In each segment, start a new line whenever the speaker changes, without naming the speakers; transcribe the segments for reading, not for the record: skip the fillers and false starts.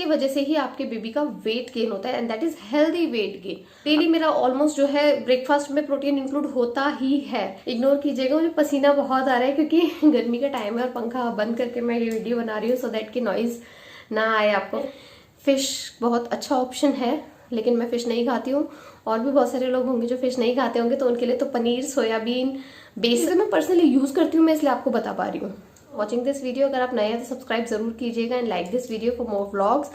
इसकी वजह से ही आपके बेबी का वेट गेन होता है and that is healthy weight gain. Daily मेरा ऑलमोस्ट जो है ब्रेकफास्ट में प्रोटीन इंक्लूड होता ही है। इग्नोर कीजिएगा, मुझे पसीना बहुत आ रहा है क्योंकि गर्मी का टाइम है और पंखा बंद करके मैं ये वीडियो बना रही हूँ सो दैट की नॉइज ना आए आपको। फिश बहुत अच्छा ऑप्शन है लेकिन मैं फिश नहीं खाती हूँ, और भी बहुत सारे लोग होंगे जो फिश नहीं खाते होंगे, तो उनके लिए तो पनीर, सोयाबीन बेसिक मैं पर्सनली यूज करती हूँ, मैं इसलिए आपको बता पा रही हूँ। वॉचिंग दिस वीडियो, अगर आप नए हैं तो सब्सक्राइब जरूर कीजिएगा and like this video for more vlogs.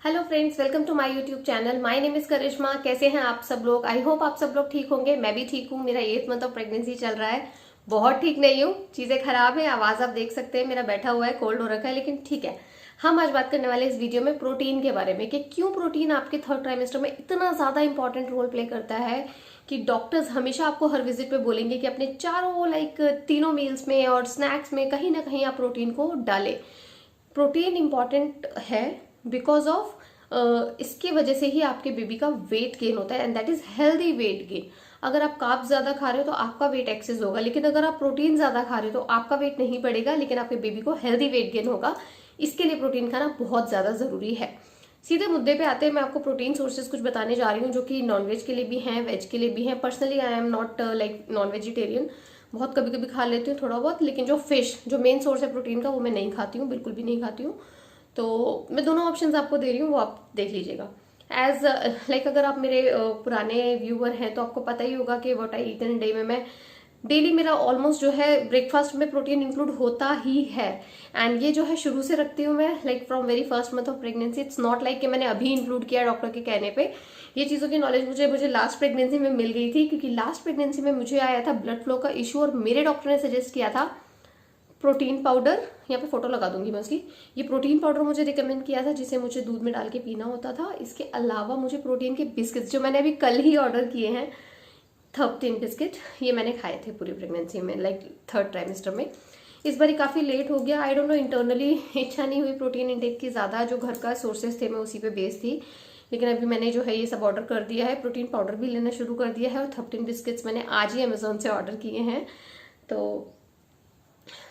Hello friends, welcome to my YouTube channel. My name is Karishma. कैसे हैं आप सब लोग? आई होप आप सब लोग ठीक होंगे। मैं भी ठीक हूँ। मेरा 8th मंथ ऑफ प्रेगनेंसी चल रहा है। बहुत ठीक नहीं हूँ, चीजें खराब है, आवाज आप देख सकते हैं, मेरा बैठा हुआ है, कोल्ड हो रखा है, लेकिन ठीक है। हम आज बात करने वाले इस वीडियो में प्रोटीन के बारे में कि क्यों प्रोटीन आपके 3rd ट्राइमेस्टर में इतना ज्यादा इंपॉर्टेंट रोल प्ले करता है कि डॉक्टर्स हमेशा आपको हर विजिट पे बोलेंगे कि अपने चारों तीनों मील्स में और स्नैक्स में कहीं ना कहीं आप प्रोटीन को डालें। प्रोटीन इंपॉर्टेंट है बिकॉज ऑफ इसकी वजह से ही आपके बेबी का वेट गेन होता है and that is healthy weight gain. अगर आप कार्ब्स ज्यादा खा रहे हो तो आपका वेट एक्सेस होगा, लेकिन अगर आप प्रोटीन ज्यादा खा रहे हो तो आपका वेट नहीं बढ़ेगा लेकिन आपके बेबी को हेल्दी वेट गेन होगा। इसके लिए प्रोटीन खाना बहुत ज्यादा जरूरी है। सीधे मुद्दे पे आते हैं, मैं आपको प्रोटीन सोर्सेज कुछ बताने जा रही हूँ जो कि नॉनवेज के लिए भी हैं, वेज के लिए भी हैं। Personally I am not like non vegetarian, बहुत कभी कभी खा लेती हूँ थोड़ा बहुत, लेकिन जो फिश जो मेन सोर्स है प्रोटीन का वो मैं नहीं खाती हूँ, बिल्कुल भी नहीं खाती हूँ। तो मैं दोनों ऑप्शंस आपको दे रही हूँ, वो आप देख लीजिएगा। एज लाइक अगर आप मेरे पुराने व्यूअर हैं तो आपको पता ही होगा कि what I eat in day में मैं डेली मेरा ऑलमोस्ट जो है ब्रेकफास्ट में प्रोटीन इंक्लूड होता ही है। एंड ये जो है शुरू से रखती हूँ मैं, like from very first month of pregnancy. It's not like कि मैंने अभी इंक्लूड किया डॉक्टर के कहने पे। ये चीज़ों की नॉलेज मुझे लास्ट प्रेगनेंसी में मिल गई थी, क्योंकि लास्ट प्रेगनेंसी में मुझे आया था ब्लड फ्लो का इशू और मेरे डॉक्टर ने सजेस्ट किया था प्रोटीन पाउडर। यहाँ पे फोटो लगा दूंगी मैं उसकी। ये प्रोटीन पाउडर मुझे रिकमेंड किया था जिसे मुझे दूध में डाल के पीना होता था। इसके अलावा मुझे प्रोटीन के बिस्किट्स जो मैंने अभी कल ही ऑर्डर किए हैं, 13 बिस्किट, ये मैंने खाए थे पूरी प्रेगनेंसी में, लाइक 3rd ट्राइमेस्टर में। इस बार काफ़ी लेट हो गया, आई डोंट नो, इंटरनली इच्छा नहीं हुई प्रोटीन इंटेक की ज़्यादा। जो घर का सोर्सेज थे मैं उसी पे बेस्ड थी, लेकिन अभी मैंने जो है ये सब ऑर्डर कर दिया है। प्रोटीन पाउडर भी लेना शुरू कर दिया है और 13 बिस्किट्स मैंने आज ही अमेजोन से ऑर्डर किए हैं, तो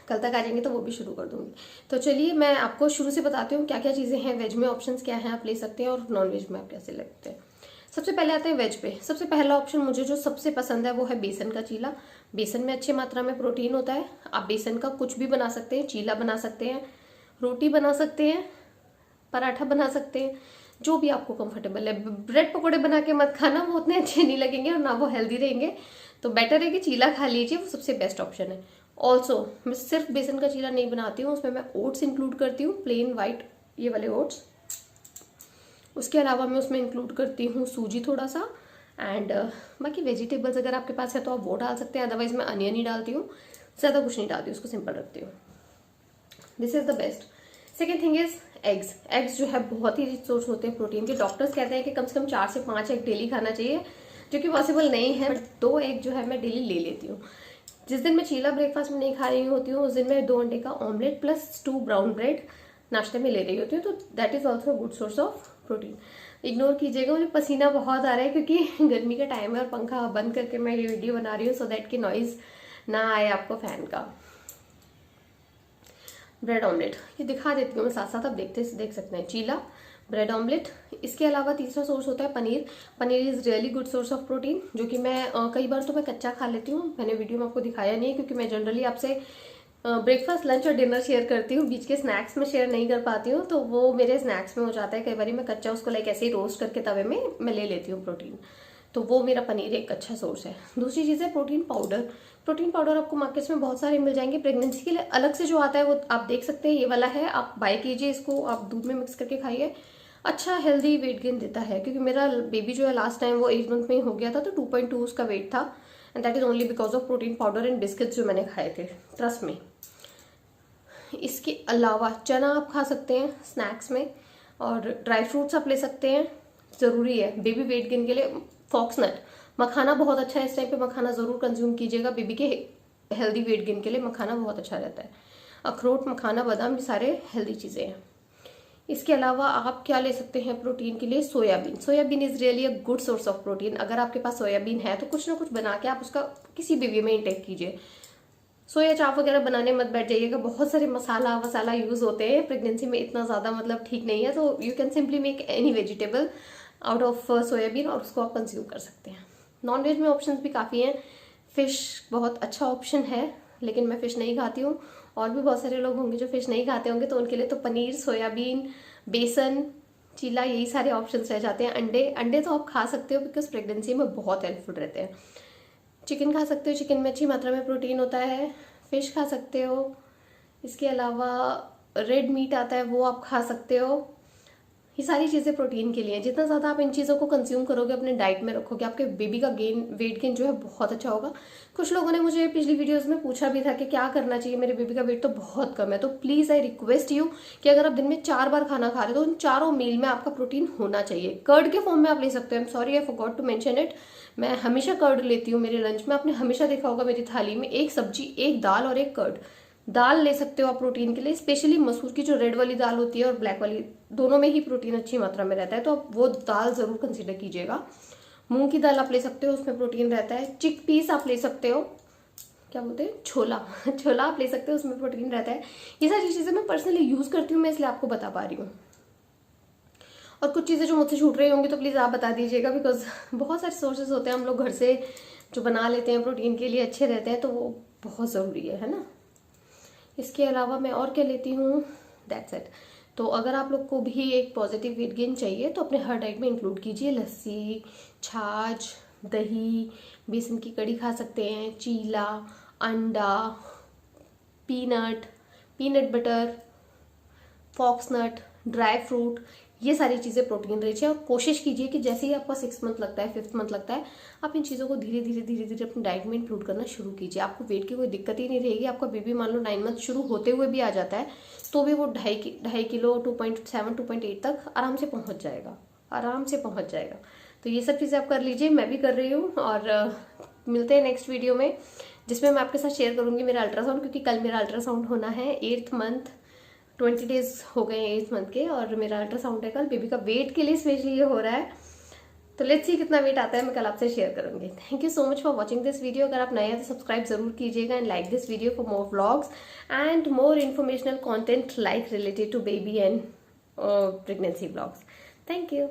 कल तक आ जाएंगे तो वो भी शुरू कर दूंगी। तो चलिए मैं आपको शुरू से बताती हूँ क्या क्या चीज़ें हैं। वेज में ऑप्शंस क्या हैं आप ले सकते हैं और नॉन वेज में आप कैसे लगते हैं। सबसे पहले आते हैं वेज पे। सबसे पहला ऑप्शन मुझे जो सबसे पसंद है वो है बेसन का चीला। बेसन में अच्छी मात्रा में प्रोटीन होता है। आप बेसन का कुछ भी बना सकते हैं, चीला बना सकते हैं, रोटी बना सकते हैं, पराठा बना सकते हैं, जो भी आपको कंफर्टेबल है। ब्रेड पकौड़े बना के मत खाना, वो उतने अच्छे नहीं लगेंगे और ना वो हेल्दी रहेंगे। तो बेटर है कि चीला खा लीजिए, वो सबसे बेस्ट ऑप्शन है। ऑल्सो मैं सिर्फ बेसन का चीला नहीं बनाती हूँ, उसमें मैं ओट्स इंक्लूड करती हूँ, प्लेन वाइट ये वाले ओट्स। उसके अलावा मैं उसमें इंक्लूड करती हूँ सूजी थोड़ा सा, एंड बाकी वेजिटेबल्स अगर आपके पास है तो आप वो डाल सकते हैं। अदरवाइज मैं अनियन ही डालती हूँ, ज़्यादा कुछ नहीं डालती हूँ, उसको सिंपल रखती हूँ। This is the best. Second thing is eggs. Eggs जो है बहुत ही रिच सोर्स होते हैं प्रोटीन के। डॉक्टर्स कहते हैं कि कम से कम 4 से 5 एग डेली खाना चाहिए, जो कि पॉसिबल नहीं है, बट 2 एग जो है मैं डेली ले लेती हूँ। जिस दिन मैं चीला ब्रेकफास्ट में नहीं खा रही होती हूँ उस दिन मैं 2 अंडे का ऑमलेट प्लस 2 ब्राउन ब्रेड नाश्ते में ले रही होती हूँ, तो that is also good source of protein. Ignore कीजिएगा, मुझे पसीना बहुत आ रहा है क्योंकि गर्मी का टाइम है और पंखा बंद करके मैं ये वीडियो बना रही हूँ सो दैट की नॉइज ना आए आपको फैन का। ब्रेड ऑमलेट ये दिखा देती हूँ मैं साथ साथ, आप देख सकते हैं। चीला, ब्रेड ऑमलेट। इसके अलावा तीसरा सोर्स होता है paneer. Paneer is really good source of protein, जो कि मैं कई बार तो मैं कच्चा खा लेती हूँ। मैंने वीडियो में आपको दिखाया नहीं है क्योंकि मैं जनरली आपसे ब्रेकफास्ट, लंच और डिनर शेयर करती हूँ, बीच के स्नैक्स में शेयर नहीं कर पाती हूँ, तो वो मेरे स्नैक्स में हो जाता है। कई बार मैं कच्चा उसको लाइक ऐसे ही रोस्ट करके तवे में मैं ले लेती हूँ प्रोटीन, तो वो मेरा पनीर एक अच्छा सोर्स है। दूसरी चीज़ है प्रोटीन पाउडर। प्रोटीन पाउडर आपको मार्केट्स में बहुत सारे मिल जाएंगे। प्रेगनेंसी के लिए अलग से जो आता है वो आप देख सकते हैं, ये वाला है, आप बाय कीजिए इसको, आप दूध में मिक्स करके खाइए। अच्छा हेल्दी वेट गेन देता है, क्योंकि मेरा बेबी जो है लास्ट टाइम वो 8 मंथ में ही हो गया था, तो 2.2 उसका वेट था, and that is only because of protein powder and biscuits जो मैंने खाए थे, ट्रस्ट में। इसके अलावा चना आप खा सकते हैं स्नैक्स में, और ड्राई फ्रूट्स आप ले सकते हैं, ज़रूरी है बेबी वेट गेन के लिए। फॉक्सनट, मखाना बहुत अच्छा है, इस टाइम पे मखाना ज़रूर कंज्यूम कीजिएगा, बेबी के हेल्दी वेट गेन के लिए मखाना बहुत अच्छा रहता है। अखरोट, मखाना, बादाम, ये सारे हेल्दी चीज़ें हैं। इसके अलावा आप क्या ले सकते हैं प्रोटीन के लिए? Soybean. Soybean is really a good source of protein. अगर आपके पास सोयाबीन है तो कुछ ना कुछ बना के आप उसका किसी भी वे में इंटेक कीजिए। सोया चाप वगैरह बनाने मत बैठ जाइएगा, बहुत सारे मसाला वसाला यूज होते हैं प्रेगनेंसी में, इतना ज़्यादा मतलब ठीक नहीं है। तो you can simply make any vegetable out of soybean और उसको आप कंज्यूम कर सकते हैं। नॉन वेज में ऑप्शंस भी काफ़ी हैं, फ़िश बहुत अच्छा ऑप्शन है, लेकिन मैं फ़िश नहीं खाती हूँ। और भी बहुत सारे लोग होंगे जो फ़िश नहीं खाते होंगे, तो उनके लिए तो पनीर, सोयाबीन, बेसन, चीला, यही सारे ऑप्शंस रह जाते हैं। अंडे तो आप खा सकते हो बिकॉज प्रेगनेंसी में बहुत हेल्पफुल रहते हैं। चिकन खा सकते हो, चिकन में अच्छी मात्रा में प्रोटीन होता है। फिश खा सकते हो, इसके अलावा रेड मीट आता है वो आप खा सकते हो। ये सारी चीज़ें प्रोटीन के लिए हैं। जितना ज़्यादा आप इन चीज़ों को कंज्यूम करोगे, अपने डाइट में रखोगे, आपके बेबी का वेट गेन जो है बहुत अच्छा होगा। कुछ लोगों ने मुझे पिछली वीडियोस में पूछा भी था कि क्या करना चाहिए, मेरे बेबी का वेट तो बहुत कम है। तो प्लीज़ आई रिक्वेस्ट यू कि अगर आप दिन में 4 बार खाना खा रहे हो तो उन चारों मील में आपका प्रोटीन होना चाहिए। कर्ड के फॉर्म में आप ले सकते हो। I am sorry I forgot to mention it, मैं हमेशा कर्ड लेती हूँ मेरे लंच में। आपने हमेशा देखा होगा मेरी थाली में एक सब्जी, एक दाल और एक कर्ड। दाल ले सकते हो आप प्रोटीन के लिए, स्पेशली मसूर की जो रेड वाली दाल होती है और ब्लैक वाली, दोनों में ही प्रोटीन अच्छी मात्रा में रहता है, तो आप वो दाल जरूर कंसीडर कीजिएगा। मूंग की दाल आप ले सकते हो, उसमें प्रोटीन रहता है। चिक पीस आप ले सकते हो, क्या बोलते हैं, छोला छोला आप ले सकते हो, उसमें प्रोटीन रहता है। ये सारी चीज़ें मैं पर्सनली यूज़ करती हूँ, मैं इसलिए आपको बता पा रही हूँ। और कुछ चीज़ें जो मुझसे छूट रही होंगी तो प्लीज़ आप बता दीजिएगा, बिकॉज बहुत सारे सोर्सेज होते हैं हम लोग घर से जो बना लेते हैं, प्रोटीन के लिए अच्छे रहते हैं, तो वो बहुत ज़रूरी है ना। इसके अलावा मैं और क्या लेती हूँ, दैट्स इट। तो अगर आप लोग को भी एक पॉजिटिव वेट गेन चाहिए तो अपने हर डाइट में इंक्लूड कीजिए। लस्सी, छाछ, दही, बेसन की कड़ी खा सकते हैं, चीला, अंडा, पीनट बटर, फॉक्सनट, ड्राई फ्रूट, ये सारी चीज़ें प्रोटीन रिच है। और कोशिश कीजिए कि जैसे ही आपका 6 मंथ लगता है, 5th मंथ लगता है, आप इन चीज़ों को धीरे धीरे अपनी डाइट में इंक्लूड करना शुरू कीजिए। आपको वेट की कोई दिक्कत ही नहीं रहेगी। आपका बेबी मान लो 9 मंथ शुरू होते हुए भी आ जाता है तो भी वो 2.5 किलो 2.7 2.8 तक आराम से पहुँच जाएगा। तो ये सब चीज़ें आप कर लीजिए, मैं भी कर रही हूँ। और मिलते हैं नेक्स्ट वीडियो में, जिसमें मैं आपके साथ शेयर करूँगी मेरा अल्ट्रासाउंड, क्योंकि कल मेरा अल्ट्रासाउंड होना है। 8th मंथ 20 डेज हो गए हैं 8th मंथ के, और मेरा अल्ट्रासाउंड है कल। बेबी का वेट के लिए स्पेशली ये हो रहा है, तो लेट्स सी कितना वेट आता है, मैं कल आपसे शेयर करूंगी। Thank you so much for watching this video. अगर आप नए हैं तो सब्सक्राइब जरूर कीजिएगा and like this video for more vlogs and more informational content like related to baby and pregnancy vlogs. Thank you.